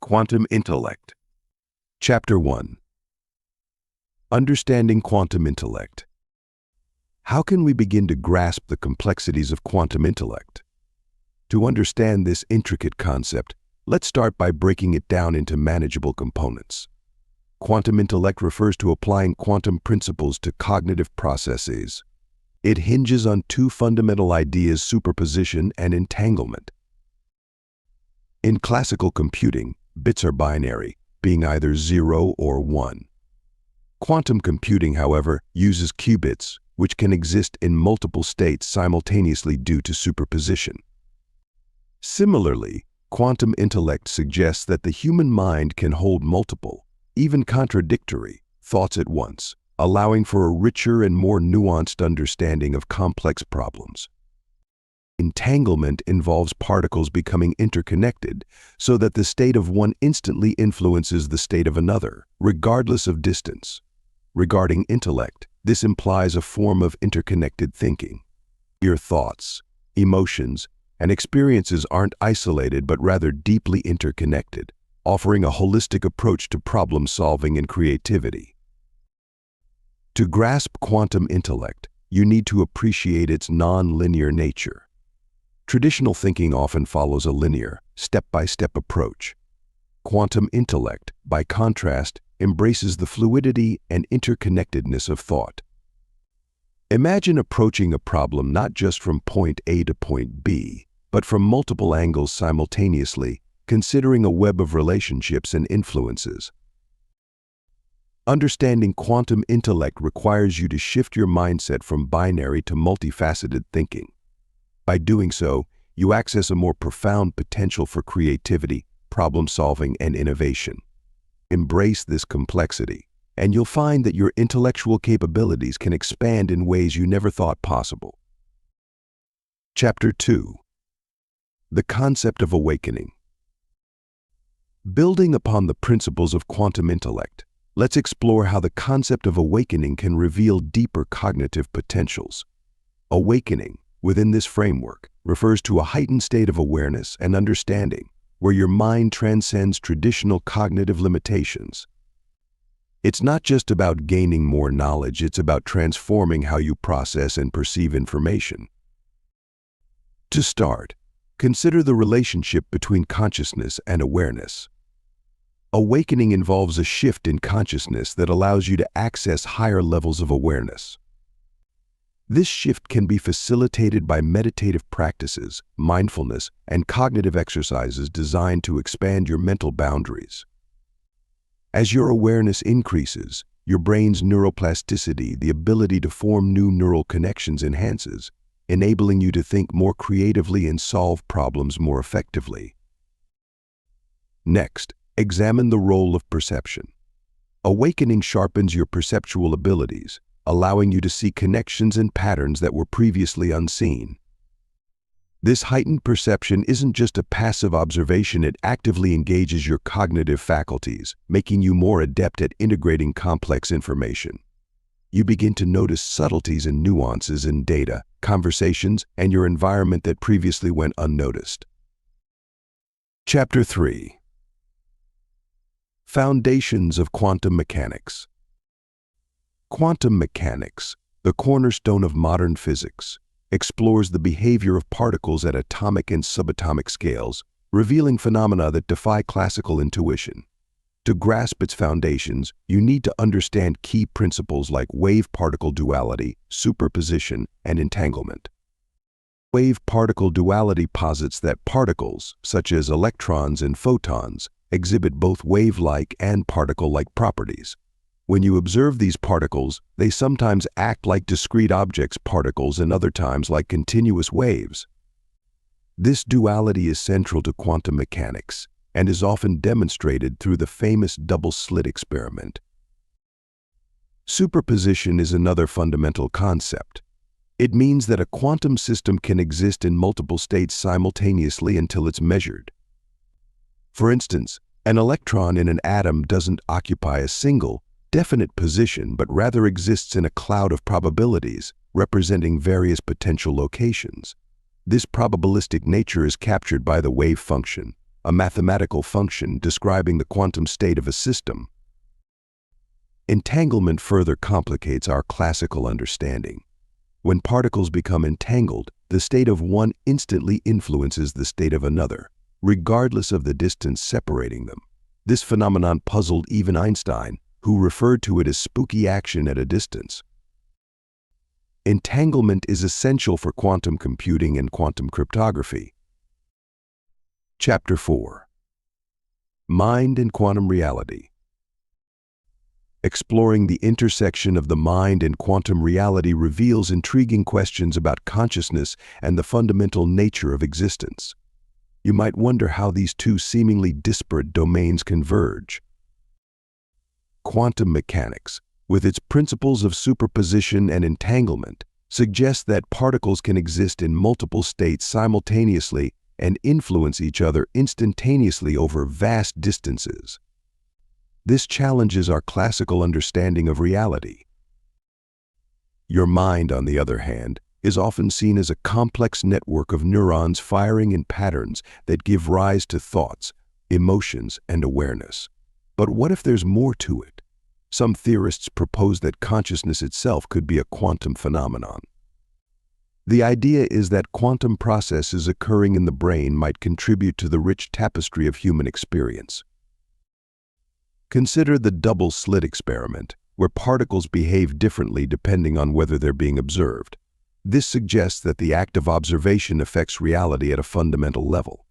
Quantum Intellect. Chapter 1. Understanding Quantum Intellect. How can we begin to grasp the complexities of quantum intellect? To understand this intricate concept, let's start by breaking it down into manageable components. Quantum intellect refers to applying quantum principles to cognitive processes. It hinges on two fundamental ideas: superposition and entanglement. In classical computing, bits are binary, being either 0 or 1. Quantum computing, however, uses qubits, which can exist in multiple states simultaneously due to superposition. Similarly, quantum intellect suggests that the human mind can hold multiple, even contradictory, thoughts at once, allowing for a richer and more nuanced understanding of complex problems. Entanglement involves particles becoming interconnected so that the state of one instantly influences the state of another, regardless of distance. Regarding intellect, this implies a form of interconnected thinking. Your thoughts, emotions, and experiences aren't isolated but rather deeply interconnected, offering a holistic approach to problem solving and creativity. To grasp quantum intellect, you need to appreciate its non-linear nature. Traditional thinking often follows a linear, step-by-step approach. Quantum intellect, by contrast, embraces the fluidity and interconnectedness of thought. Imagine approaching a problem not just from point A to point B, but from multiple angles simultaneously, considering a web of relationships and influences. Understanding quantum intellect requires you to shift your mindset from binary to multifaceted thinking. By doing so, you access a more profound potential for creativity, problem-solving, and innovation. Embrace this complexity, and you'll find that your intellectual capabilities can expand in ways you never thought possible. Chapter 2. The Concept of Awakening. Building upon the principles of quantum intellect, let's explore how the concept of awakening can reveal deeper cognitive potentials. Awakening, within this framework, refers to a heightened state of awareness and understanding where your mind transcends traditional cognitive limitations. It's not just about gaining more knowledge, it's about transforming how you process and perceive information. To start, consider the relationship between consciousness and awareness. Awakening involves a shift in consciousness that allows you to access higher levels of awareness. This shift can be facilitated by meditative practices, mindfulness, and cognitive exercises designed to expand your mental boundaries. As your awareness increases, your brain's neuroplasticity, the ability to form new neural connections, enhances, enabling you to think more creatively and solve problems more effectively. Next, examine the role of perception. Awakening sharpens your perceptual abilities, allowing you to see connections and patterns that were previously unseen. This heightened perception isn't just a passive observation, it actively engages your cognitive faculties, making you more adept at integrating complex information. You begin to notice subtleties and nuances in data, conversations, and your environment that previously went unnoticed. Chapter 3. Foundations of Quantum Mechanics. Quantum mechanics, the cornerstone of modern physics, explores the behavior of particles at atomic and subatomic scales, revealing phenomena that defy classical intuition. To grasp its foundations, you need to understand key principles like wave-particle duality, superposition, and entanglement. Wave-particle duality posits that particles, such as electrons and photons, exhibit both wave-like and particle-like properties. When you observe these particles, they sometimes act like discrete objects, particles, and other times like continuous waves. This duality is central to quantum mechanics and is often demonstrated through the famous double-slit experiment. Superposition is another fundamental concept. It means that a quantum system can exist in multiple states simultaneously until it's measured. For instance, an electron in an atom doesn't occupy a single, definite position, but rather exists in a cloud of probabilities, representing various potential locations. This probabilistic nature is captured by the wave function, a mathematical function describing the quantum state of a system. Entanglement further complicates our classical understanding. When particles become entangled, the state of one instantly influences the state of another, regardless of the distance separating them. This phenomenon puzzled even Einstein, who referred to it as spooky action at a distance. Entanglement is essential for quantum computing and quantum cryptography. Chapter 4. Mind and Quantum Reality. Exploring the intersection of the mind and quantum reality reveals intriguing questions about consciousness and the fundamental nature of existence. You might wonder how these two seemingly disparate domains converge. Quantum mechanics, with its principles of superposition and entanglement, suggests that particles can exist in multiple states simultaneously and influence each other instantaneously over vast distances. This challenges our classical understanding of reality. Your mind, on the other hand, is often seen as a complex network of neurons firing in patterns that give rise to thoughts, emotions, and awareness. But what if there's more to it? Some theorists propose that consciousness itself could be a quantum phenomenon. The idea is that quantum processes occurring in the brain might contribute to the rich tapestry of human experience. Consider the double-slit experiment, where particles behave differently depending on whether they're being observed. This suggests that the act of observation affects reality at a fundamental level.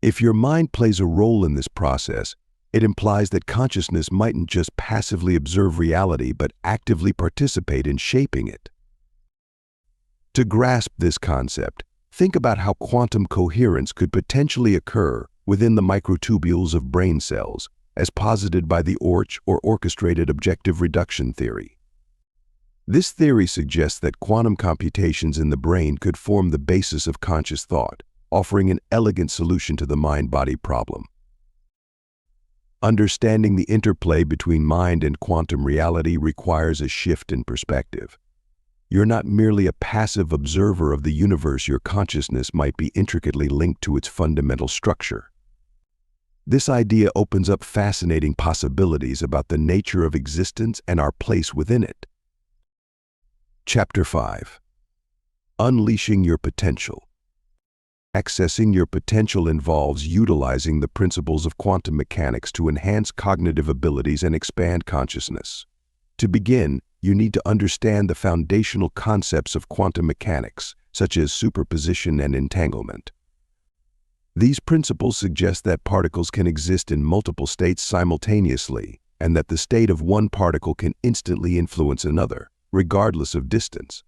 If your mind plays a role in this process, it implies that consciousness mightn't just passively observe reality but actively participate in shaping it. To grasp this concept, think about how quantum coherence could potentially occur within the microtubules of brain cells, as posited by the ORCH or orchestrated objective reduction theory. This theory suggests that quantum computations in the brain could form the basis of conscious thought, offering an elegant solution to the mind-body problem. Understanding the interplay between mind and quantum reality requires a shift in perspective. You're not merely a passive observer of the universe. Your consciousness might be intricately linked to its fundamental structure. This idea opens up fascinating possibilities about the nature of existence and our place within it. Chapter 5. Unleashing Your Potential. Accessing your potential involves utilizing the principles of quantum mechanics to enhance cognitive abilities and expand consciousness. To begin, you need to understand the foundational concepts of quantum mechanics, such as superposition and entanglement. These principles suggest that particles can exist in multiple states simultaneously, and that the state of one particle can instantly influence another, regardless of distance.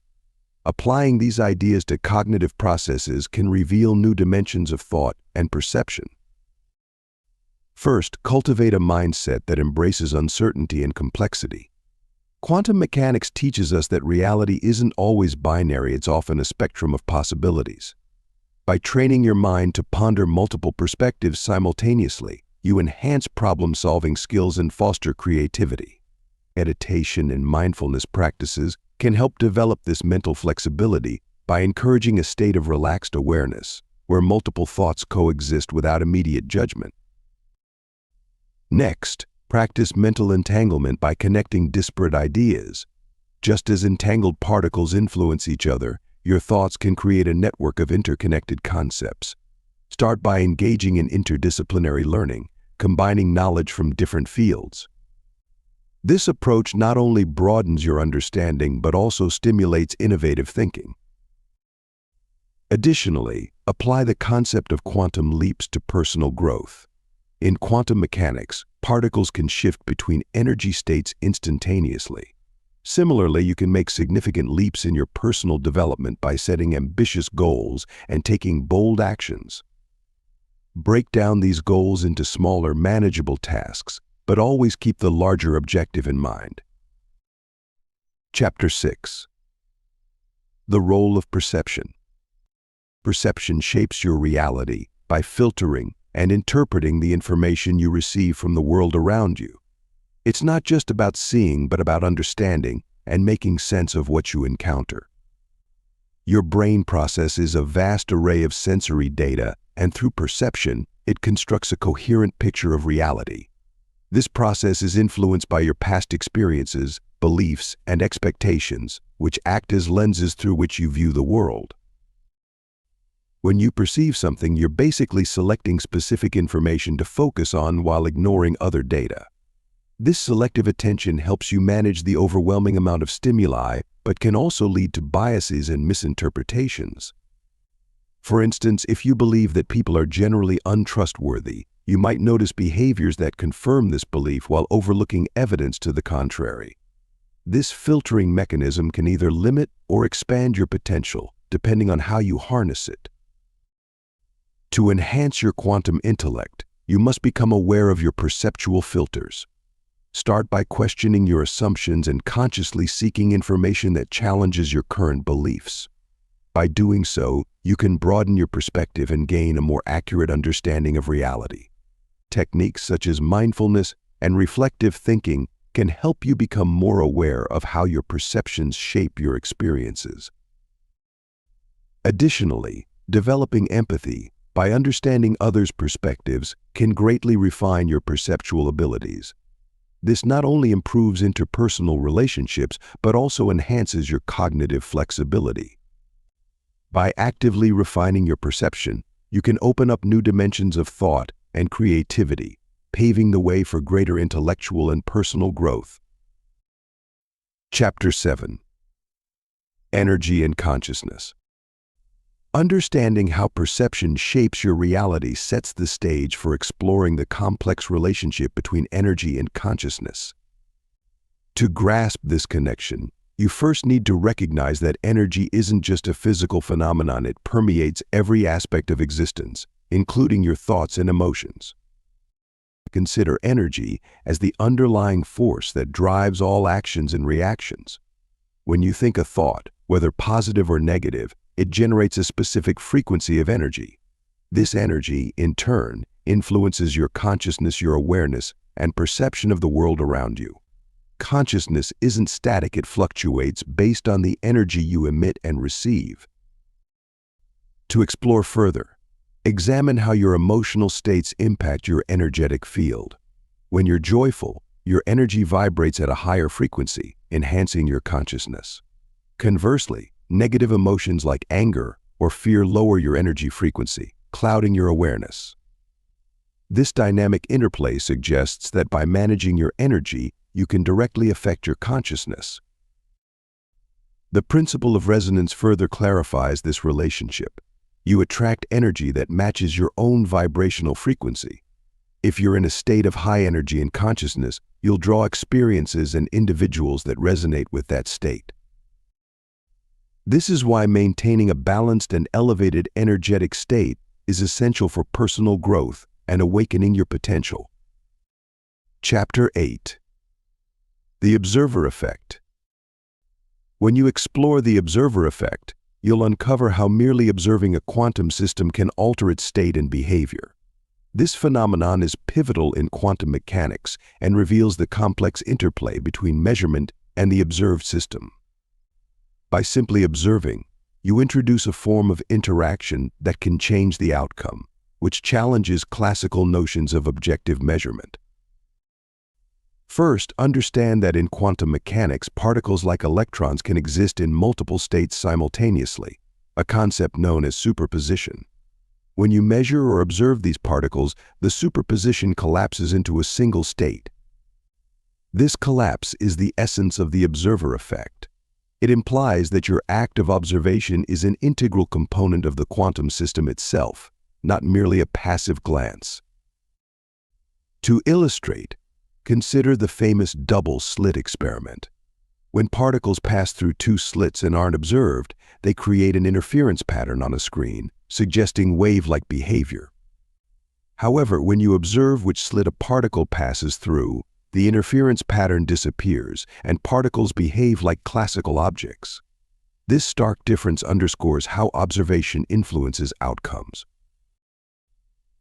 Applying these ideas to cognitive processes can reveal new dimensions of thought and perception. First, cultivate a mindset that embraces uncertainty and complexity. Quantum mechanics teaches us that reality isn't always binary. It's often a spectrum of possibilities. By training your mind to ponder multiple perspectives simultaneously, you enhance problem-solving skills and foster creativity. Meditation and mindfulness practices can help develop this mental flexibility by encouraging a state of relaxed awareness, where multiple thoughts coexist without immediate judgment. Next, practice mental entanglement by connecting disparate ideas. Just as entangled particles influence each other, your thoughts can create a network of interconnected concepts. Start by engaging in interdisciplinary learning, combining knowledge from different fields. This approach not only broadens your understanding but also stimulates innovative thinking. Additionally, apply the concept of quantum leaps to personal growth. In quantum mechanics, particles can shift between energy states instantaneously. Similarly, you can make significant leaps in your personal development by setting ambitious goals and taking bold actions. Break down these goals into smaller, manageable tasks, but always keep the larger objective in mind. Chapter 6. The Role of Perception. Perception shapes your reality by filtering and interpreting the information you receive from the world around you. It's not just about seeing, but about understanding and making sense of what you encounter. Your brain processes a vast array of sensory data, and through perception, it constructs a coherent picture of reality. This process is influenced by your past experiences, beliefs, and expectations, which act as lenses through which you view the world. When you perceive something, you're basically selecting specific information to focus on while ignoring other data. This selective attention helps you manage the overwhelming amount of stimuli, but can also lead to biases and misinterpretations. For instance, if you believe that people are generally untrustworthy, you might notice behaviors that confirm this belief while overlooking evidence to the contrary. This filtering mechanism can either limit or expand your potential, depending on how you harness it. To enhance your quantum intellect, you must become aware of your perceptual filters. Start by questioning your assumptions and consciously seeking information that challenges your current beliefs. By doing so, you can broaden your perspective and gain a more accurate understanding of reality. Techniques such as mindfulness and reflective thinking can help you become more aware of how your perceptions shape your experiences. Additionally, developing empathy by understanding others' perspectives can greatly refine your perceptual abilities. This not only improves interpersonal relationships, but also enhances your cognitive flexibility. By actively refining your perception, you can open up new dimensions of thought and creativity, paving the way for greater intellectual and personal growth. Chapter 7. Energy and Consciousness. Understanding how perception shapes your reality sets the stage for exploring the complex relationship between energy and consciousness. To grasp this connection, you first need to recognize that energy isn't just a physical phenomenon, it permeates every aspect of existence, including your thoughts and emotions. Consider energy as the underlying force that drives all actions and reactions. When you think a thought, whether positive or negative, it generates a specific frequency of energy. This energy, in turn, influences your consciousness, your awareness, and perception of the world around you. Consciousness isn't static, it fluctuates based on the energy you emit and receive. To explore further, examine how your emotional states impact your energetic field. When you're joyful, your energy vibrates at a higher frequency, enhancing your consciousness. Conversely, negative emotions like anger or fear lower your energy frequency, clouding your awareness. This dynamic interplay suggests that by managing your energy, you can directly affect your consciousness. The principle of resonance further clarifies this relationship. You attract energy that matches your own vibrational frequency. If you're in a state of high energy and consciousness, you'll draw experiences and individuals that resonate with that state. This is why maintaining a balanced and elevated energetic state is essential for personal growth and awakening your potential. Chapter 8. The Observer Effect. When you explore the observer effect, you'll uncover how merely observing a quantum system can alter its state and behavior. This phenomenon is pivotal in quantum mechanics and reveals the complex interplay between measurement and the observed system. By simply observing, you introduce a form of interaction that can change the outcome, which challenges classical notions of objective measurement. First, understand that in quantum mechanics, particles like electrons can exist in multiple states simultaneously, a concept known as superposition. When you measure or observe these particles, the superposition collapses into a single state. This collapse is the essence of the observer effect. It implies that your act of observation is an integral component of the quantum system itself, not merely a passive glance. To illustrate, consider the famous double-slit experiment. When particles pass through two slits and aren't observed, they create an interference pattern on a screen, suggesting wave-like behavior. However, when you observe which slit a particle passes through, the interference pattern disappears and particles behave like classical objects. This stark difference underscores how observation influences outcomes.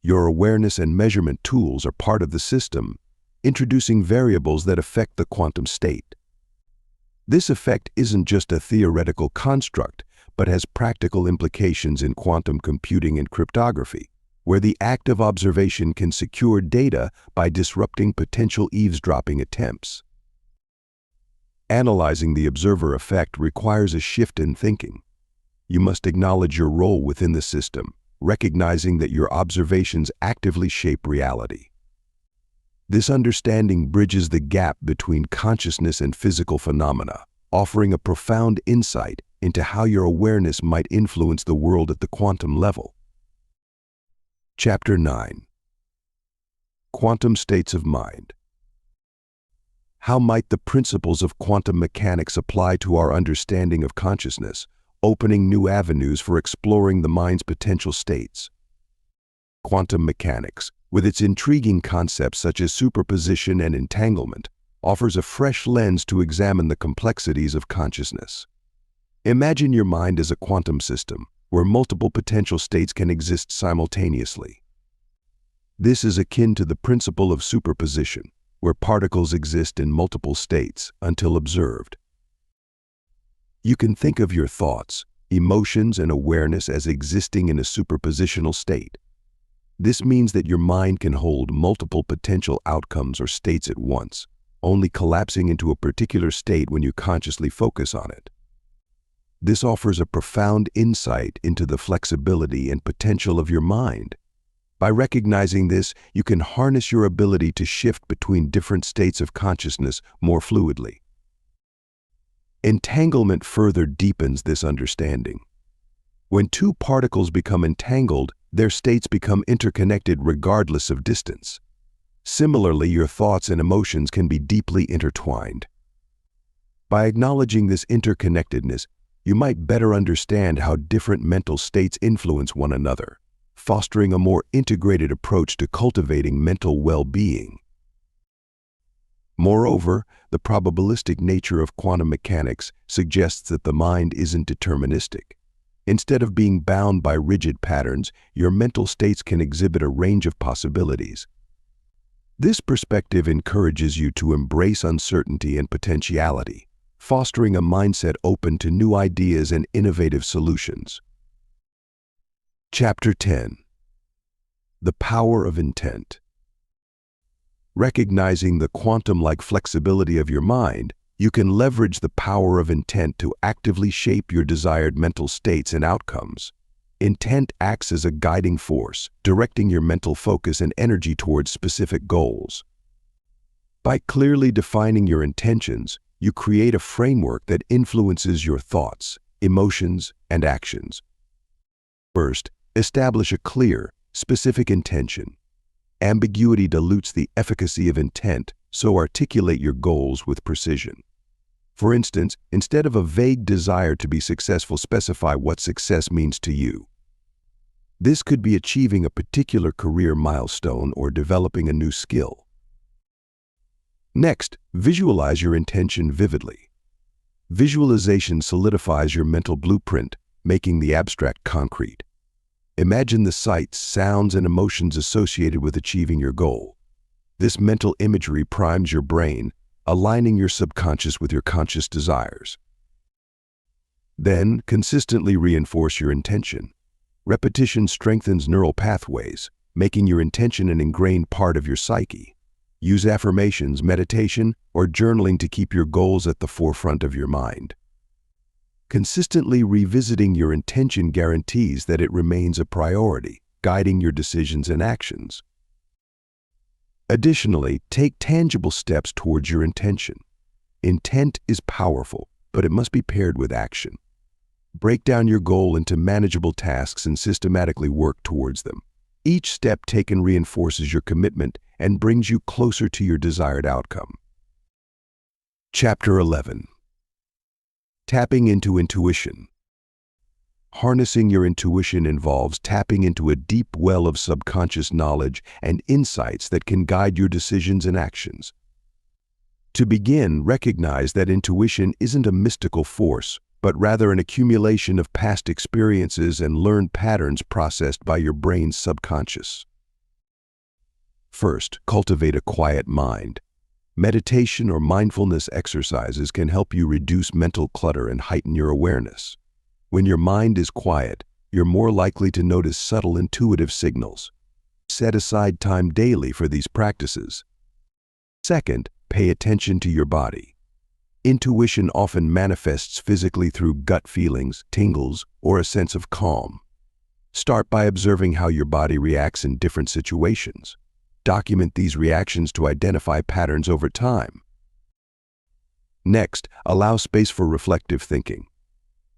Your awareness and measurement tools are part of the system, introducing variables that affect the quantum state. This effect isn't just a theoretical construct, but has practical implications in quantum computing and cryptography. where the act of observation can secure data by disrupting potential eavesdropping attempts. Analyzing the observer effect requires a shift in thinking. You must acknowledge your role within the system, recognizing that your observations actively shape reality. This understanding bridges the gap between consciousness and physical phenomena, offering a profound insight into how your awareness might influence the world at the quantum level. Chapter 9. Quantum States of Mind. How might the principles of quantum mechanics apply to our understanding of consciousness, opening new avenues for exploring the mind's potential states? Quantum mechanics, with its intriguing concepts such as superposition and entanglement, offers a fresh lens to examine the complexities of consciousness. Imagine your mind as a quantum system, where multiple potential states can exist simultaneously. This is akin to the principle of superposition, where particles exist in multiple states until observed. You can think of your thoughts, emotions, and awareness as existing in a superpositional state. This means that your mind can hold multiple potential outcomes or states at once, only collapsing into a particular state when you consciously focus on it. This offers a profound insight into the flexibility and potential of your mind. By recognizing this, you can harness your ability to shift between different states of consciousness more fluidly. Entanglement further deepens this understanding. When two particles become entangled, their states become interconnected regardless of distance. Similarly, your thoughts and emotions can be deeply intertwined. By acknowledging this interconnectedness, you might better understand how different mental states influence one another, fostering a more integrated approach to cultivating mental well-being. Moreover, the probabilistic nature of quantum mechanics suggests that the mind isn't deterministic. Instead of being bound by rigid patterns, your mental states can exhibit a range of possibilities. This perspective encourages you to embrace uncertainty and potentiality, fostering a mindset open to new ideas and innovative solutions. Chapter 10. The Power of Intent. Recognizing the quantum-like flexibility of your mind, you can leverage the power of intent to actively shape your desired mental states and outcomes. Intent acts as a guiding force, directing your mental focus and energy towards specific goals. By clearly defining your intentions, you create a framework that influences your thoughts, emotions, and actions. First, establish a clear, specific intention. Ambiguity dilutes the efficacy of intent, so articulate your goals with precision. For instance, instead of a vague desire to be successful, specify what success means to you. This could be achieving a particular career milestone or developing a new skill. Next, visualize your intention vividly. Visualization solidifies your mental blueprint, making the abstract concrete. Imagine the sights, sounds, and emotions associated with achieving your goal. This mental imagery primes your brain, aligning your subconscious with your conscious desires. Then, consistently reinforce your intention. Repetition strengthens neural pathways, making your intention an ingrained part of your psyche. Use affirmations, meditation, or journaling to keep your goals at the forefront of your mind. Consistently revisiting your intention guarantees that it remains a priority, guiding your decisions and actions. Additionally, take tangible steps towards your intention. Intent is powerful, but it must be paired with action. Break down your goal into manageable tasks and systematically work towards them. Each step taken reinforces your commitment and brings you closer to your desired outcome. Chapter 11. Tapping into intuition. Harnessing your intuition involves tapping into a deep well of subconscious knowledge and insights that can guide your decisions and actions. To begin, recognize that intuition isn't a mystical force, but rather an accumulation of past experiences and learned patterns processed by your brain's subconscious. First, cultivate a quiet mind. Meditation or mindfulness exercises can help you reduce mental clutter and heighten your awareness. When your mind is quiet, you're more likely to notice subtle intuitive signals, set aside time daily for these practices. Second, pay attention to your body. Intuition often manifests physically through gut feelings, tingles, or a sense of calm. Start by observing how your body reacts in different situations. Document these reactions to identify patterns over time. Next, allow space for reflective thinking.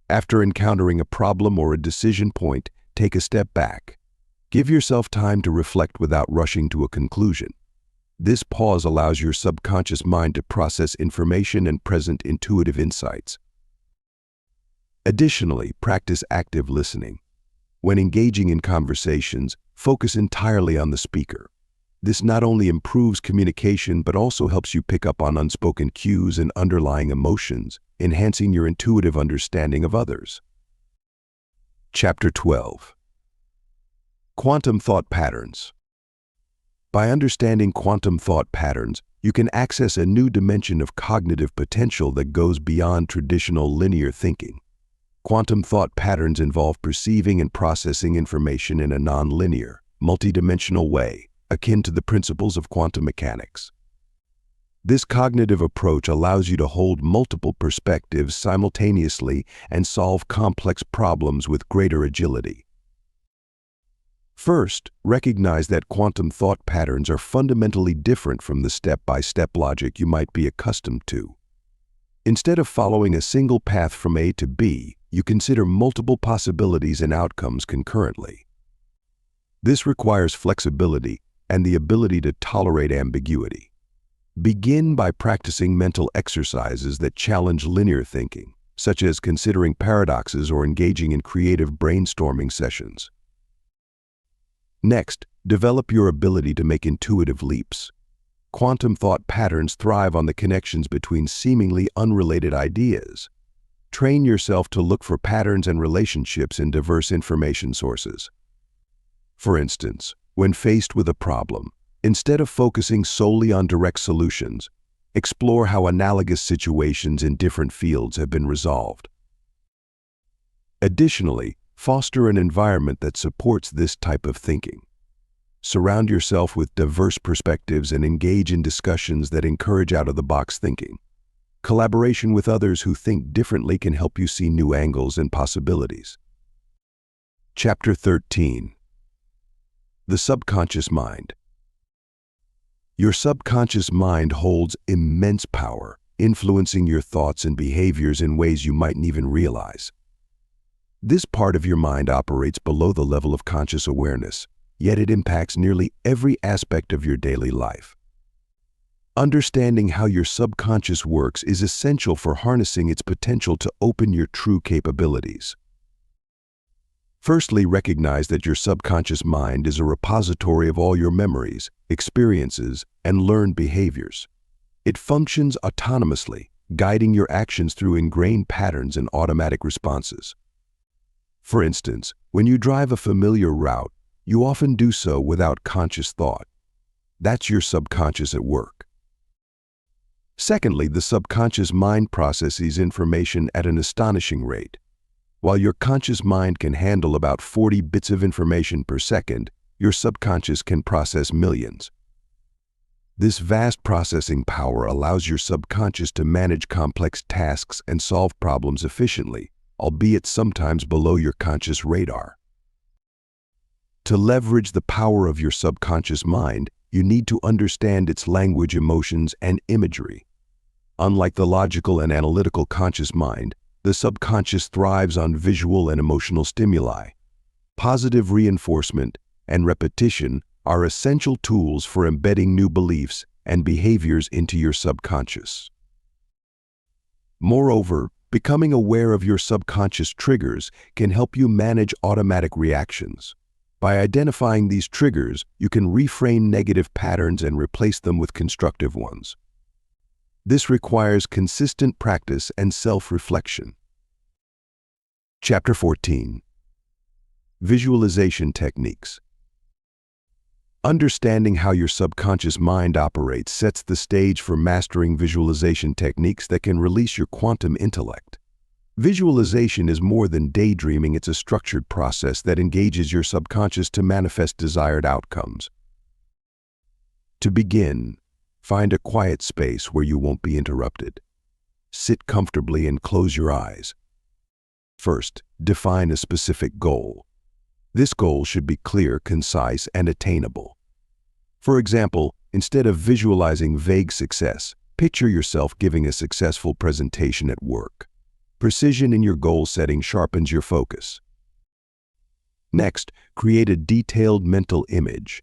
After encountering a problem or a decision point, take a step back. Give yourself time to reflect without rushing to a conclusion. This pause allows your subconscious mind to process information and present intuitive insights. Additionally, practice active listening. When engaging in conversations, focus entirely on the speaker. This not only improves communication but also helps you pick up on unspoken cues and underlying emotions, enhancing your intuitive understanding of others. Chapter 12. Quantum Thought Patterns. By understanding quantum thought patterns, you can access a new dimension of cognitive potential that goes beyond traditional linear thinking. Quantum thought patterns involve perceiving and processing information in a non-linear, multidimensional way, akin to the principles of quantum mechanics. This cognitive approach allows you to hold multiple perspectives simultaneously and solve complex problems with greater agility. First, recognize that quantum thought patterns are fundamentally different from the step-by-step logic you might be accustomed to. Instead of following a single path from A to B, you consider multiple possibilities and outcomes concurrently. This requires flexibility and the ability to tolerate ambiguity. Begin by practicing mental exercises that challenge linear thinking, such as considering paradoxes or engaging in creative brainstorming sessions. Next, develop your ability to make intuitive leaps. Quantum thought patterns thrive on the connections between seemingly unrelated ideas. Train yourself to look for patterns and relationships in diverse information sources. For instance, when faced with a problem, instead of focusing solely on direct solutions, explore how analogous situations in different fields have been resolved. Additionally, foster an environment that supports this type of thinking. Surround yourself with diverse perspectives and engage in discussions that encourage out-of-the-box thinking. Collaboration with others who think differently can help you see new angles and possibilities. Chapter 13. The Subconscious Mind. Your subconscious mind holds immense power, influencing your thoughts and behaviors in ways you mightn't even realize. This part of your mind operates below the level of conscious awareness, yet it impacts nearly every aspect of your daily life. Understanding how your subconscious works is essential for harnessing its potential to open your true capabilities. Firstly, recognize that your subconscious mind is a repository of all your memories, experiences, and learned behaviors. It functions autonomously, guiding your actions through ingrained patterns and automatic responses. For instance, when you drive a familiar route, you often do so without conscious thought. That's your subconscious at work. Secondly, the subconscious mind processes information at an astonishing rate. While your conscious mind can handle about 40 bits of information per second, your subconscious can process millions. This vast processing power allows your subconscious to manage complex tasks and solve problems efficiently, albeit sometimes below your conscious radar. To leverage the power of your subconscious mind, you need to understand its language, emotions, and imagery. Unlike the logical and analytical conscious mind, the subconscious thrives on visual and emotional stimuli. Positive reinforcement and repetition are essential tools for embedding new beliefs and behaviors into your subconscious. Moreover, becoming aware of your subconscious triggers can help you manage automatic reactions. By identifying these triggers, you can reframe negative patterns and replace them with constructive ones. This requires consistent practice and self-reflection. Chapter 14. Visualization Techniques. Understanding how your subconscious mind operates sets the stage for mastering visualization techniques that can release your quantum intellect. Visualization is more than daydreaming, it's a structured process that engages your subconscious to manifest desired outcomes. To begin, find a quiet space where you won't be interrupted. Sit comfortably and close your eyes. First, define a specific goal. This goal should be clear, concise, and attainable. For example, instead of visualizing vague success, picture yourself giving a successful presentation at work. Precision in your goal setting sharpens your focus. Next, create a detailed mental image.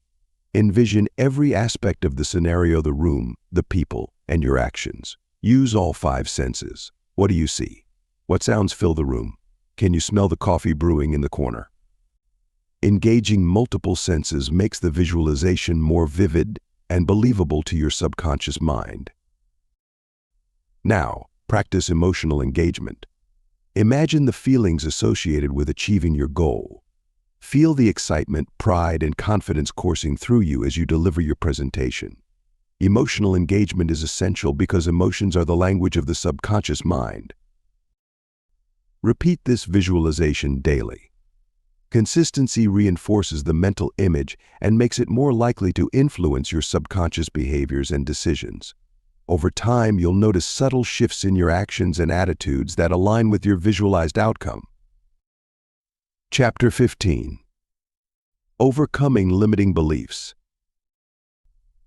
Envision every aspect of the scenario, the room, the people, and your actions. Use all 5 senses. What do you see? What sounds fill the room? Can you smell the coffee brewing in the corner? Engaging multiple senses makes the visualization more vivid and believable to your subconscious mind. Now, practice emotional engagement. Imagine the feelings associated with achieving your goal. Feel the excitement, pride, and confidence coursing through you as you deliver your presentation. Emotional engagement is essential because emotions are the language of the subconscious mind. Repeat this visualization daily. Consistency reinforces the mental image and makes it more likely to influence your subconscious behaviors and decisions. Over time, you'll notice subtle shifts in your actions and attitudes that align with your visualized outcome. Chapter 15. Overcoming limiting beliefs.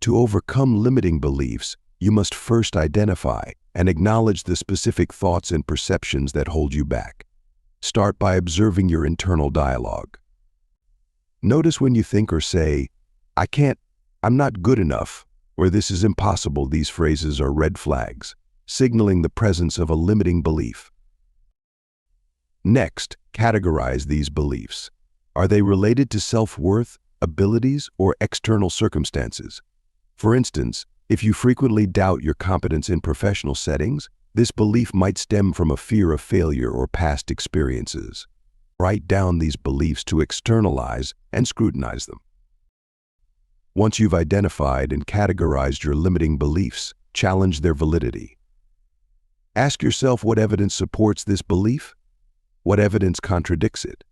To overcome limiting beliefs, you must first identify and acknowledge the specific thoughts and perceptions that hold you back. Start by observing your internal dialogue. Notice when you think or say, "I can't," "I'm not good enough," or "this is impossible." These phrases are red flags, signaling the presence of a limiting belief. Next, categorize these beliefs. Are they related to self-worth, abilities, or external circumstances? For instance, if you frequently doubt your competence in professional settings, this belief might stem from a fear of failure or past experiences. Write down these beliefs to externalize and scrutinize them. Once you've identified and categorized your limiting beliefs, challenge their validity. Ask yourself what evidence supports this belief? What evidence contradicts it?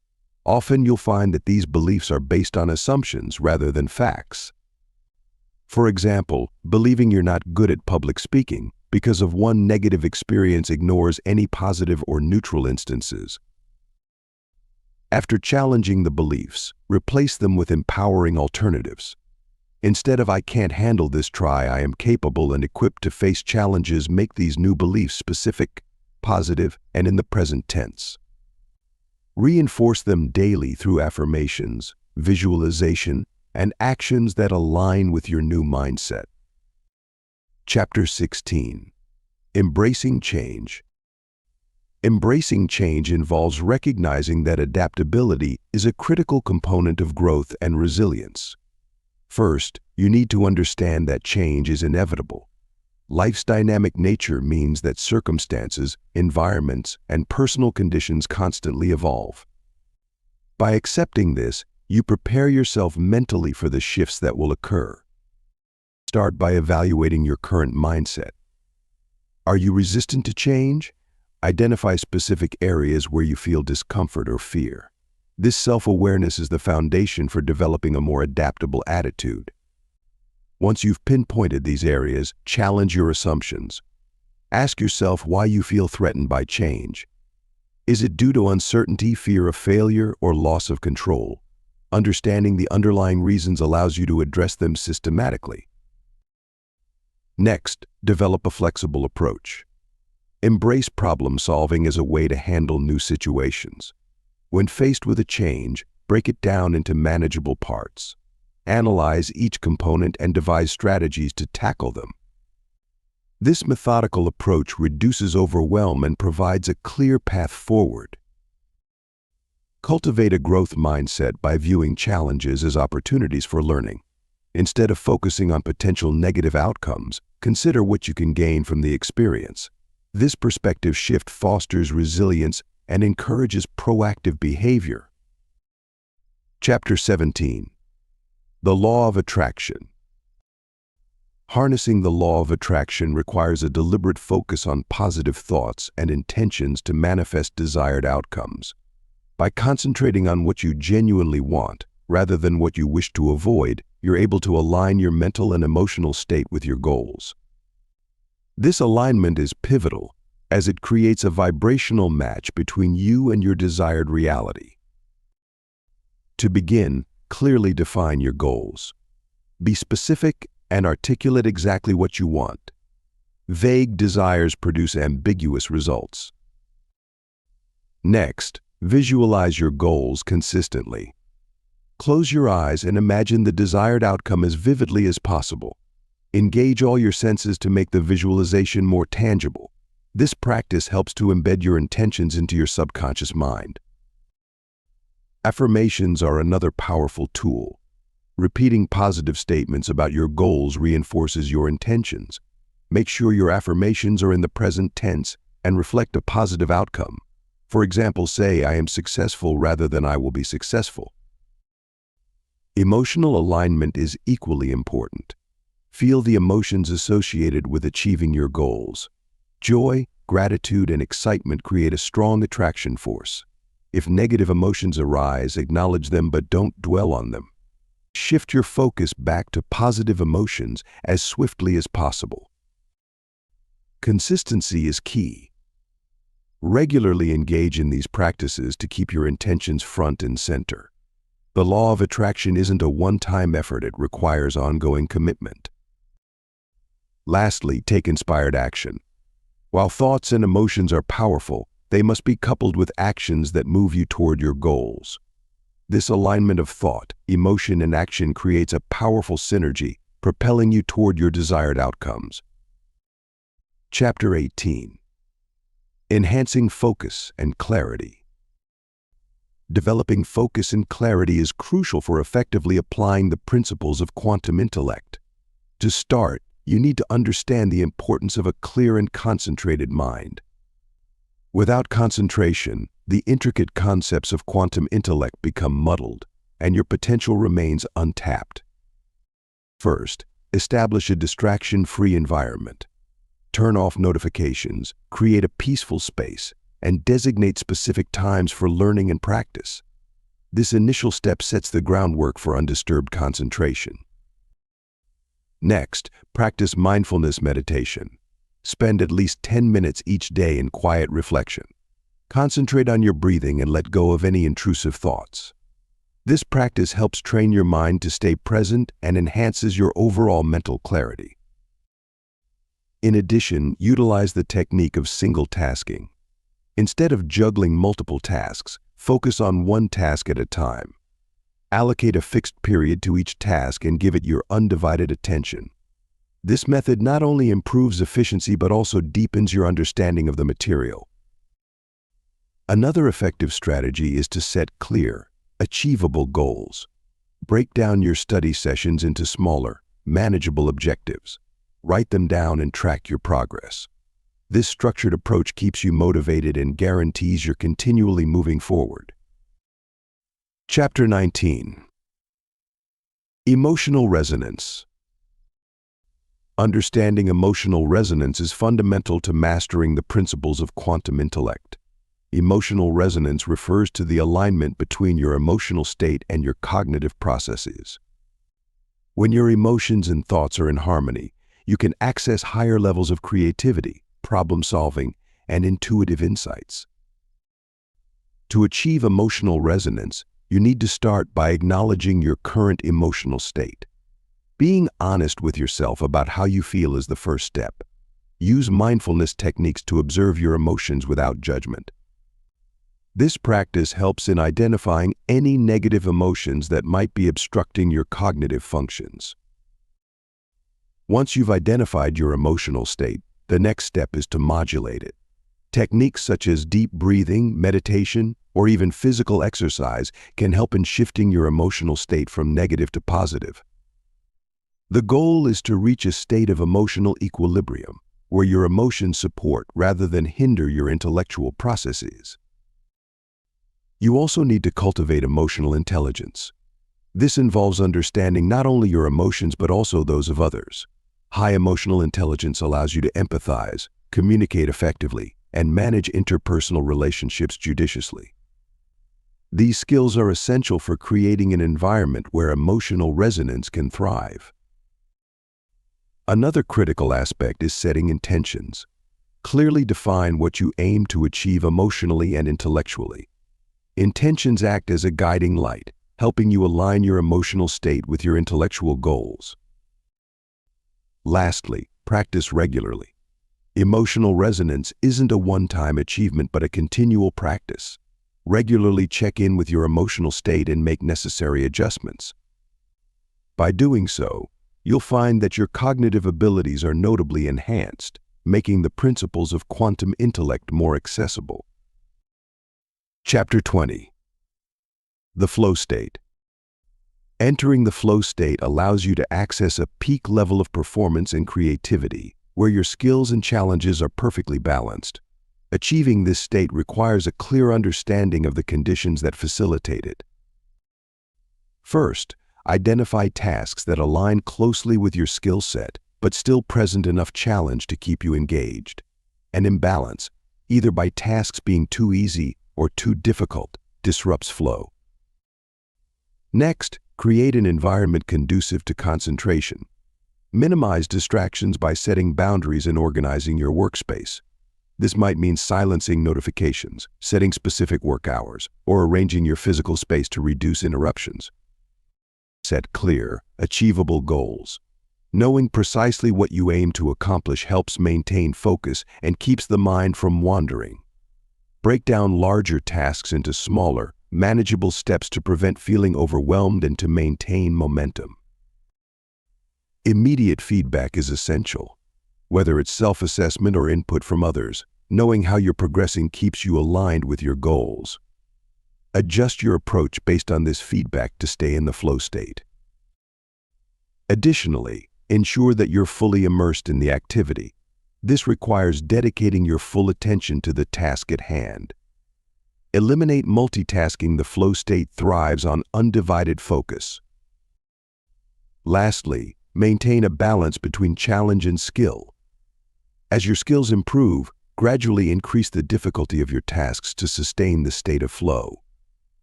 Often you'll find that these beliefs are based on assumptions rather than facts. For example, believing you're not good at public speaking because of one negative experience ignores any positive or neutral instances. After challenging the beliefs, replace them with empowering alternatives. Instead of "I can't handle this," try "I am capable and equipped to face challenges." Make these new beliefs specific, positive, and in the present tense. Reinforce them daily through affirmations, visualization, and actions that align with your new mindset. Chapter 16. Embracing change. Embracing change involves recognizing that adaptability is a critical component of growth and resilience. First, you need to understand that change is inevitable. Life's dynamic nature means that circumstances, environments, and personal conditions constantly evolve. By accepting this, you prepare yourself mentally for the shifts that will occur. Start by evaluating your current mindset. Are you resistant to change? Identify specific areas where you feel discomfort or fear. This self-awareness is the foundation for developing a more adaptable attitude. Once you've pinpointed these areas, challenge your assumptions. Ask yourself why you feel threatened by change. Is it due to uncertainty, fear of failure, or loss of control? Understanding the underlying reasons allows you to address them systematically. Next, develop a flexible approach. Embrace problem solving as a way to handle new situations. When faced with a change, break it down into manageable parts. Analyze each component and devise strategies to tackle them. This methodical approach reduces overwhelm and provides a clear path forward. Cultivate a growth mindset by viewing challenges as opportunities for learning. Instead of focusing on potential negative outcomes, consider what you can gain from the experience. This perspective shift fosters resilience and encourages proactive behavior. Chapter 17. The Law of Attraction. Harnessing the law of attraction requires a deliberate focus on positive thoughts and intentions to manifest desired outcomes. By concentrating on what you genuinely want, rather than what you wish to avoid, you're able to align your mental and emotional state with your goals. This alignment is pivotal, as it creates a vibrational match between you and your desired reality. To begin, clearly define your goals. Be specific and articulate exactly what you want. Vague desires produce ambiguous results. Next, visualize your goals consistently. Close your eyes and imagine the desired outcome as vividly as possible. Engage all your senses to make the visualization more tangible. This practice helps to embed your intentions into your subconscious mind. Affirmations are another powerful tool. Repeating positive statements about your goals reinforces your intentions. Make sure your affirmations are in the present tense and reflect a positive outcome. For example, say, "I am successful," rather than "I will be successful." Emotional alignment is equally important. Feel the emotions associated with achieving your goals. Joy, gratitude, and excitement create a strong attraction force. If negative emotions arise, acknowledge them but don't dwell on them. Shift your focus back to positive emotions as swiftly as possible. Consistency is key. Regularly engage in these practices to keep your intentions front and center. The law of attraction isn't a one-time effort, it requires ongoing commitment. Lastly, take inspired action. While thoughts and emotions are powerful, they must be coupled with actions that move you toward your goals. This alignment of thought, emotion, and action creates a powerful synergy, propelling you toward your desired outcomes. Chapter 18. Enhancing focus and clarity. Developing focus and clarity is crucial for effectively applying the principles of quantum intellect. To start, you need to understand the importance of a clear and concentrated mind. Without concentration, the intricate concepts of quantum intellect become muddled, and your potential remains untapped. First, establish a distraction-free environment. Turn off notifications, create a peaceful space, and designate specific times for learning and practice. This initial step sets the groundwork for undisturbed concentration. Next, practice mindfulness meditation. Spend at least 10 minutes each day in quiet reflection. Concentrate on your breathing and let go of any intrusive thoughts. This practice helps train your mind to stay present and enhances your overall mental clarity. In addition, utilize the technique of single tasking. Instead of juggling multiple tasks, focus on one task at a time. Allocate a fixed period to each task and give it your undivided attention. This method not only improves efficiency but also deepens your understanding of the material. Another effective strategy is to set clear, achievable goals. Break down your study sessions into smaller, manageable objectives. Write them down and track your progress. This structured approach keeps you motivated and guarantees you're continually moving forward. Chapter 19. Emotional resonance. Understanding emotional resonance is fundamental to mastering the principles of quantum intellect. Emotional resonance refers to the alignment between your emotional state and your cognitive processes. When your emotions and thoughts are in harmony, you can access higher levels of creativity, problem-solving, and intuitive insights. To achieve emotional resonance, you need to start by acknowledging your current emotional state. Being honest with yourself about how you feel is the first step. Use mindfulness techniques to observe your emotions without judgment. This practice helps in identifying any negative emotions that might be obstructing your cognitive functions. Once you've identified your emotional state, the next step is to modulate it. Techniques such as deep breathing, meditation, or even physical exercise can help in shifting your emotional state from negative to positive. The goal is to reach a state of emotional equilibrium, where your emotions support rather than hinder your intellectual processes. You also need to cultivate emotional intelligence. This involves understanding not only your emotions but also those of others. High emotional intelligence allows you to empathize, communicate effectively, and manage interpersonal relationships judiciously. These skills are essential for creating an environment where emotional resonance can thrive. Another critical aspect is setting intentions. Clearly define what you aim to achieve emotionally and intellectually. Intentions act as a guiding light, helping you align your emotional state with your intellectual goals. Lastly, practice regularly. Emotional resonance isn't a one-time achievement but a continual practice. Regularly check in with your emotional state and make necessary adjustments. By doing so, you'll find that your cognitive abilities are notably enhanced, making the principles of quantum intellect more accessible. Chapter 20. The flow state. Entering the flow state allows you to access a peak level of performance and creativity, where your skills and challenges are perfectly balanced. Achieving this state requires a clear understanding of the conditions that facilitate it. First, identify tasks that align closely with your skill set, but still present enough challenge to keep you engaged. An imbalance, either by tasks being too easy or too difficult, disrupts flow. Next, create an environment conducive to concentration. Minimize distractions by setting boundaries and organizing your workspace. This might mean silencing notifications, setting specific work hours, or arranging your physical space to reduce interruptions. Set clear, achievable goals. Knowing precisely what you aim to accomplish helps maintain focus and keeps the mind from wandering. Break down larger tasks into smaller, manageable steps to prevent feeling overwhelmed and to maintain momentum. Immediate feedback is essential. Whether it's self-assessment or input from others, knowing how you're progressing keeps you aligned with your goals. Adjust your approach based on this feedback to stay in the flow state. Additionally, ensure that you're fully immersed in the activity. This requires dedicating your full attention to the task at hand. Eliminate multitasking. The flow state thrives on undivided focus. Lastly, maintain a balance between challenge and skill. As your skills improve, gradually increase the difficulty of your tasks to sustain the state of flow.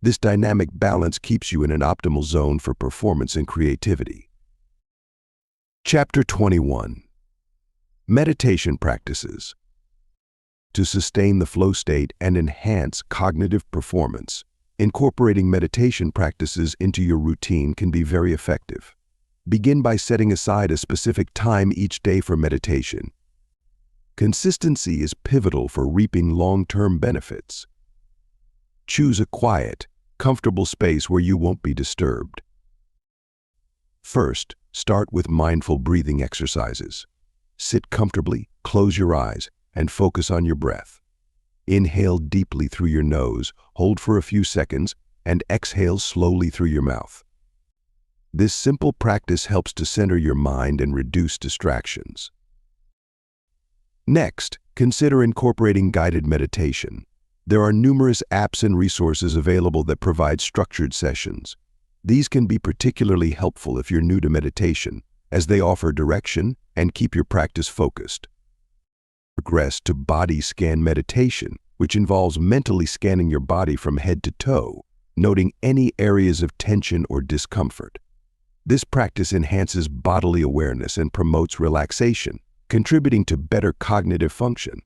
This dynamic balance keeps you in an optimal zone for performance and creativity. Chapter 21. Meditation practices. To sustain the flow state and enhance cognitive performance, incorporating meditation practices into your routine can be very effective. Begin by setting aside a specific time each day for meditation. Consistency is pivotal for reaping long-term benefits. Choose a quiet, comfortable space where you won't be disturbed. First, start with mindful breathing exercises. Sit comfortably, close your eyes, and focus on your breath. Inhale deeply through your nose, hold for a few seconds, and exhale slowly through your mouth. This simple practice helps to center your mind and reduce distractions. Next, consider incorporating guided meditation. There are numerous apps and resources available that provide structured sessions. These can be particularly helpful if you're new to meditation, as they offer direction and keep your practice focused. Progress to body scan meditation, which involves mentally scanning your body from head to toe, noting any areas of tension or discomfort. This practice enhances bodily awareness and promotes relaxation, contributing to better cognitive function.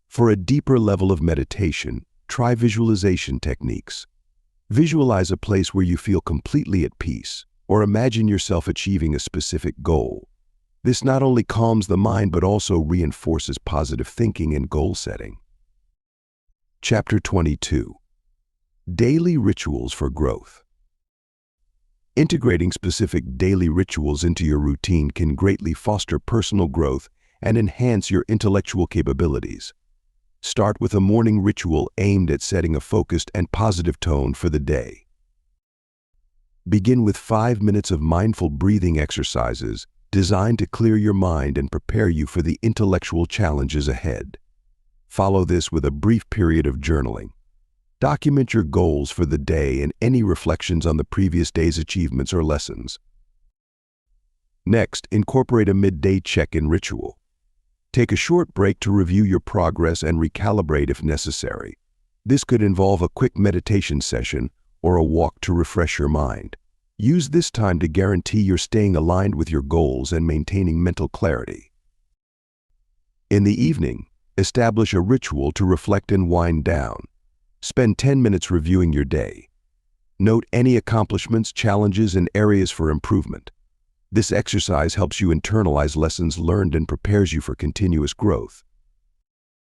For a deeper level of meditation, try visualization techniques. Visualize a place where you feel completely at peace, or imagine yourself achieving a specific goal. This not only calms the mind but also reinforces positive thinking and goal setting. Chapter 22. Daily rituals for growth. Integrating specific daily rituals into your routine can greatly foster personal growth and enhance your intellectual capabilities. Start with a morning ritual aimed at setting a focused and positive tone for the day. Begin with 5 minutes of mindful breathing exercises designed to clear your mind and prepare you for the intellectual challenges ahead. Follow this with a brief period of journaling. Document your goals for the day and any reflections on the previous day's achievements or lessons. Next, incorporate a midday check-in ritual. Take a short break to review your progress and recalibrate if necessary. This could involve a quick meditation session or a walk to refresh your mind. Use this time to guarantee you're staying aligned with your goals and maintaining mental clarity. In the evening, establish a ritual to reflect and wind down. Spend 10 minutes reviewing your day. Note any accomplishments, challenges, and areas for improvement. This exercise helps you internalize lessons learned and prepares you for continuous growth.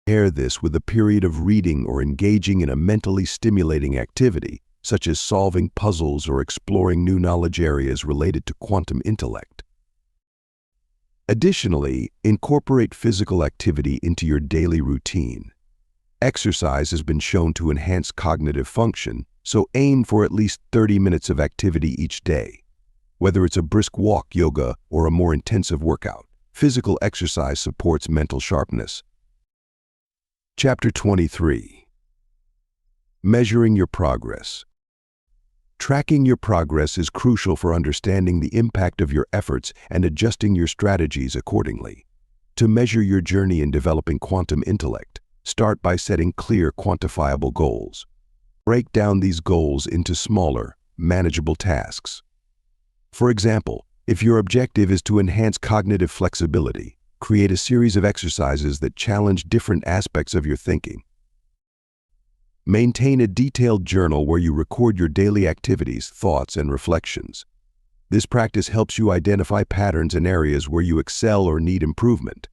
Pair this with a period of reading or engaging in a mentally stimulating activity, such as solving puzzles or exploring new knowledge areas related to quantum intellect. Additionally, incorporate physical activity into your daily routine. Exercise has been shown to enhance cognitive function, so aim for at least 30 minutes of activity each day. Whether it's a brisk walk, yoga, or a more intensive workout, physical exercise supports mental sharpness. Chapter 23. Measuring your progress. Tracking your progress is crucial for understanding the impact of your efforts and adjusting your strategies accordingly. To measure your journey in developing quantum intellect, start by setting clear, quantifiable goals. Break down these goals into smaller, manageable tasks. For example, if your objective is to enhance cognitive flexibility, create a series of exercises that challenge different aspects of your thinking. Maintain a detailed journal where you record your daily activities, thoughts, and reflections. This practice helps you identify patterns in areas where you excel or need improvement.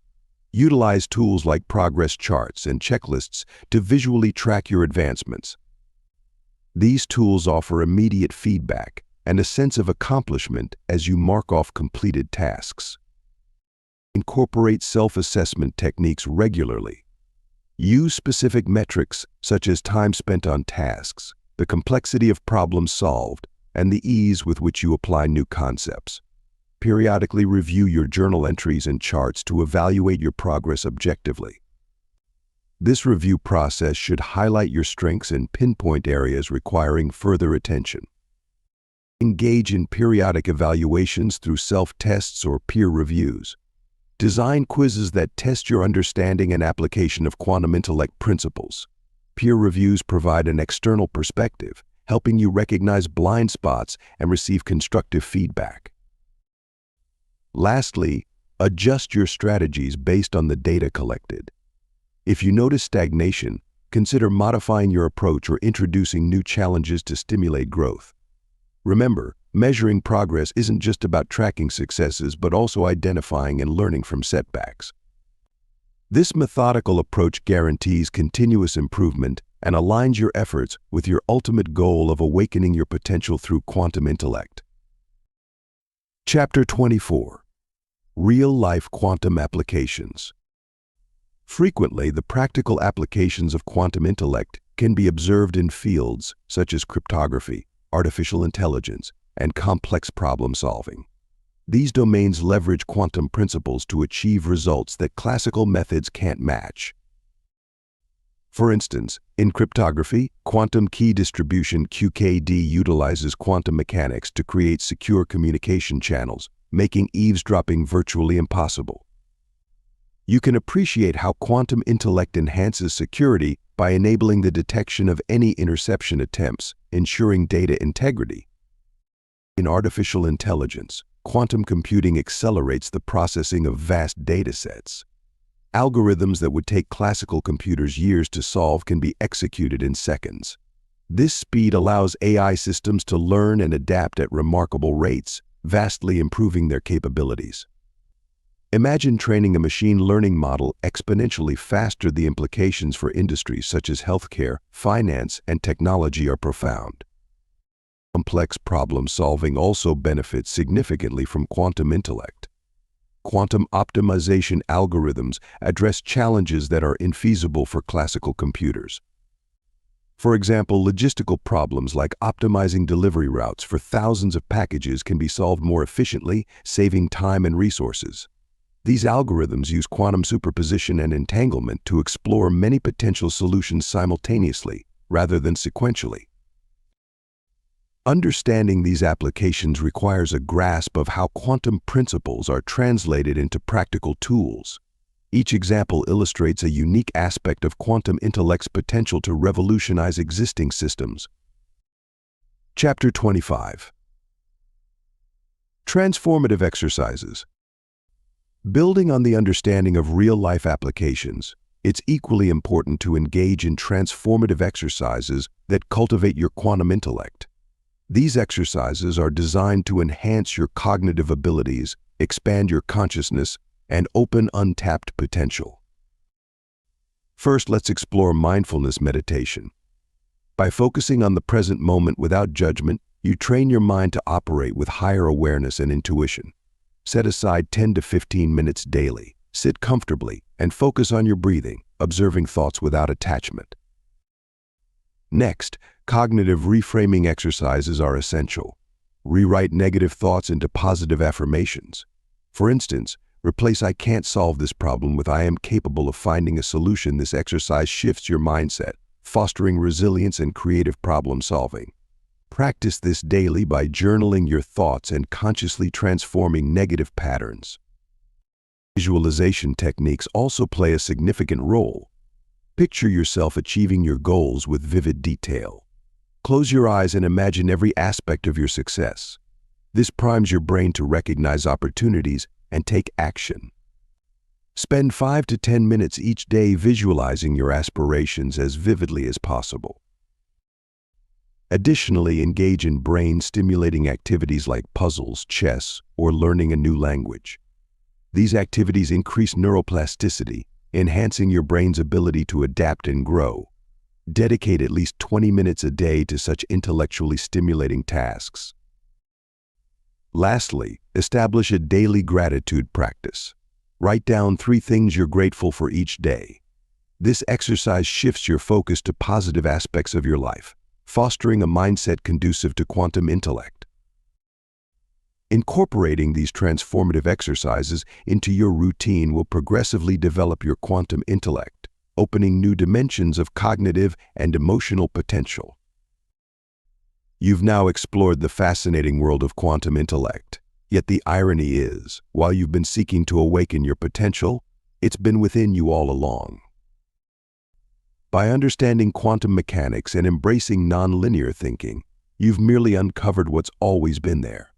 Utilize tools like progress charts and checklists to visually track your advancements. These tools offer immediate feedback and a sense of accomplishment as you mark off completed tasks. Incorporate self-assessment techniques regularly. Use specific metrics such as time spent on tasks, the complexity of problems solved, and the ease with which you apply new concepts. Periodically review your journal entries and charts to evaluate your progress objectively. This review process should highlight your strengths and pinpoint areas requiring further attention. Engage in periodic evaluations through self-tests or peer reviews. Design quizzes that test your understanding and application of quantum intellect principles. Peer reviews provide an external perspective, helping you recognize blind spots and receive constructive feedback. Lastly, adjust your strategies based on the data collected. If you notice stagnation, consider modifying your approach or introducing new challenges to stimulate growth. Remember, measuring progress isn't just about tracking successes, but also identifying and learning from setbacks. This methodical approach guarantees continuous improvement and aligns your efforts with your ultimate goal of awakening your potential through quantum intellect. Chapter 24. Real-life quantum applications. Frequently, the practical applications of quantum intellect can be observed in fields such as cryptography, artificial intelligence, and complex problem solving. These domains leverage quantum principles to achieve results that classical methods can't match. For instance, in cryptography, quantum key distribution (QKD) utilizes quantum mechanics to create secure communication channels, making eavesdropping virtually impossible. You can appreciate how quantum intellect enhances security by enabling the detection of any interception attempts, ensuring data integrity. In artificial intelligence, quantum computing accelerates the processing of vast datasets. Algorithms that would take classical computers years to solve can be executed in seconds. This speed allows AI systems to learn and adapt at remarkable rates, vastly improving their capabilities. Imagine training a machine learning model exponentially faster. The implications for industries such as healthcare, finance, and technology are profound. Complex problem solving also benefits significantly from quantum intellect. Quantum optimization algorithms address challenges that are infeasible for classical computers. For example, logistical problems like optimizing delivery routes for thousands of packages can be solved more efficiently, saving time and resources. These algorithms use quantum superposition and entanglement to explore many potential solutions simultaneously, rather than sequentially. Understanding these applications requires a grasp of how quantum principles are translated into practical tools. Each example illustrates a unique aspect of quantum intellect's potential to revolutionize existing systems. Chapter 25. Transformative exercises. Building on the understanding of real-life applications, it's equally important to engage in transformative exercises that cultivate your quantum intellect. These exercises are designed to enhance your cognitive abilities, expand your consciousness, and open untapped potential. First, let's explore mindfulness meditation. By focusing on the present moment without judgment, you train your mind to operate with higher awareness and intuition. Set aside 10 to 15 minutes daily. Sit comfortably and focus on your breathing, observing thoughts without attachment. Next, cognitive reframing exercises are essential. Rewrite negative thoughts into positive affirmations. For instance, replace "I can't solve this problem" with "I am capable of finding a solution." This exercise shifts your mindset, fostering resilience and creative problem solving. Practice this daily by journaling your thoughts and consciously transforming negative patterns. Visualization techniques also play a significant role. Picture yourself achieving your goals with vivid detail. Close your eyes and imagine every aspect of your success. This primes your brain to recognize opportunities and take action. Spend 5 to 10 minutes each day visualizing your aspirations as vividly as possible. Additionally, engage in brain-stimulating activities like puzzles, chess, or learning a new language. These activities increase neuroplasticity, enhancing your brain's ability to adapt and grow. Dedicate at least 20 minutes a day to such intellectually stimulating tasks. Lastly, establish a daily gratitude practice. Write down 3 things you're grateful for each day. This exercise shifts your focus to positive aspects of your life, fostering a mindset conducive to quantum intellect. Incorporating these transformative exercises into your routine will progressively develop your quantum intellect, opening new dimensions of cognitive and emotional potential. You've now explored the fascinating world of quantum intellect. Yet the irony is, while you've been seeking to awaken your potential, it's been within you all along. By understanding quantum mechanics and embracing nonlinear thinking, you've merely uncovered what's always been there.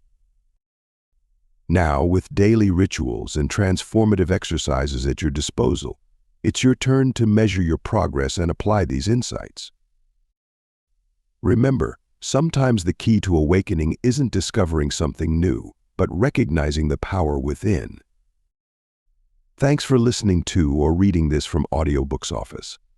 Now, with daily rituals and transformative exercises at your disposal, it's your turn to measure your progress and apply these insights. Remember, sometimes the key to awakening isn't discovering something new, but recognizing the power within. Thanks for listening to or reading this from Audiobooks Office.